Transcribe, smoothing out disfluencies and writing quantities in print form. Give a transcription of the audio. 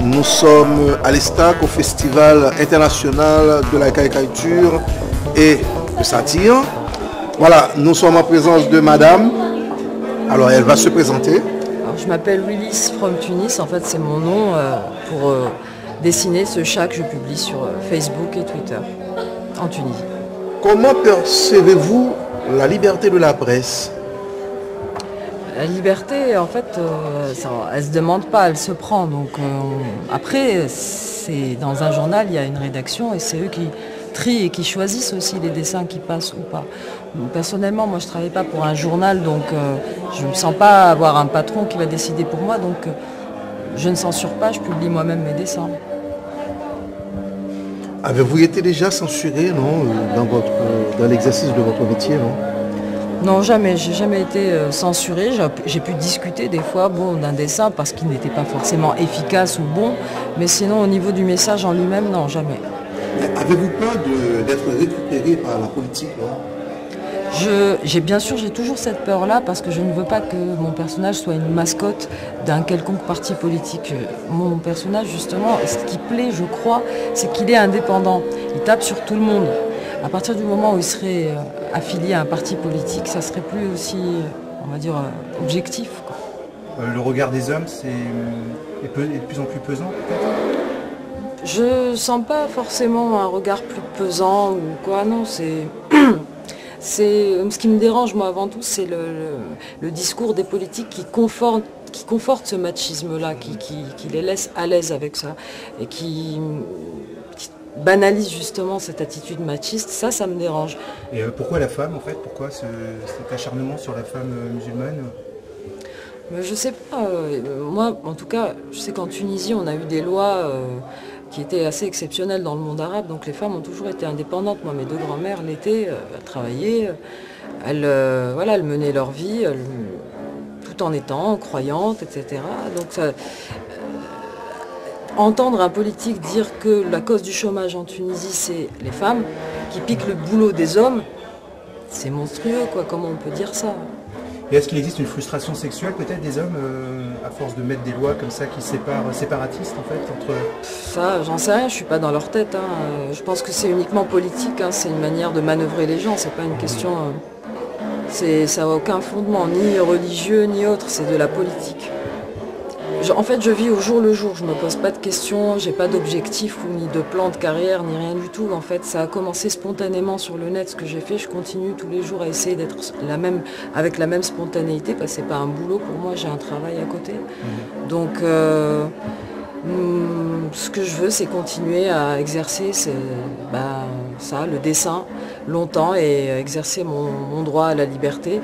Nous sommes à l'ESTAC, au Festival international de la caricature et de satire. Voilà, nous sommes en présence de madame. Alors, elle va se présenter. Alors, je m'appelle Willis from Tunis. En fait, c'est mon nom pour dessiner ce chat que je publie sur Facebook et Twitter en Tunisie. Comment percevez-vous la liberté de la presse? La liberté, en fait, elle ne se demande pas, elle se prend. Donc, après, dans un journal, il y a une rédaction et c'est eux qui trient et qui choisissent aussi les dessins qui passent ou pas. Donc, personnellement, moi, je ne travaille pas pour un journal, donc je ne me sens pas avoir un patron qui va décider pour moi. Donc, je ne censure pas, je publie moi-même mes dessins. Avez-vous été déjà censuré, non, dans l'exercice de votre métier, non? Non, jamais. J'ai jamais été censurée. J'ai pu discuter des fois d'un dessin parce qu'il n'était pas forcément efficace ou bon. Mais sinon, au niveau du message en lui-même, non, jamais. Avez-vous peur d'être récupéré par la politique, non? Bien sûr, j'ai toujours cette peur-là parce que je ne veux pas que mon personnage soit une mascotte d'un quelconque parti politique. Mon personnage, justement, ce qui plaît, je crois, c'est qu'il est indépendant. Il tape sur tout le monde. À partir du moment où il serait affilié à un parti politique, ça serait plus aussi, on va dire, objectif, quoi. Le regard des hommes est de plus en plus pesant, peut-être? Je sens pas forcément un regard plus pesant ou quoi, non, ce qui me dérange, moi, avant tout, c'est le discours des politiques qui conforte ce machisme-là, qui les laisse à l'aise avec ça et qui banalise justement cette attitude machiste. Ça me dérange. Et pourquoi la femme, en fait? Pourquoi cet acharnement sur la femme musulmane? Mais je sais pas. Moi, en tout cas, je sais qu'en Tunisie, on a eu des lois qui étaient assez exceptionnelles dans le monde arabe. Donc les femmes ont toujours été indépendantes. Moi, mes deux grands-mères l'étaient, elles travaillaient, elles menaient leur vie, tout en étant croyantes, etc. Donc entendre un politique dire que la cause du chômage en Tunisie, c'est les femmes qui piquent le boulot des hommes, c'est monstrueux, quoi. Comment on peut dire ça? Et est-ce qu'il existe une frustration sexuelle peut-être des hommes à force de mettre des lois comme ça qui séparatistes en fait entre... Ça, j'en sais rien, je suis pas dans leur tête, hein. Je pense que c'est uniquement politique, hein. C'est une manière de manœuvrer les gens, c'est pas une question... ça n'a aucun fondement, ni religieux ni autre, c'est de la politique. En fait, je vis au jour le jour, je me pose pas de questions, j'ai pas d'objectif ni de plan de carrière, ni rien du tout. En fait, ça a commencé spontanément sur le net, ce que j'ai fait. Je continue tous les jours à essayer d'être avec la même spontanéité, parce que c'est pas un boulot pour moi, j'ai un travail à côté. Donc, ce que je veux, c'est continuer à exercer le dessin longtemps et exercer mon droit à la liberté.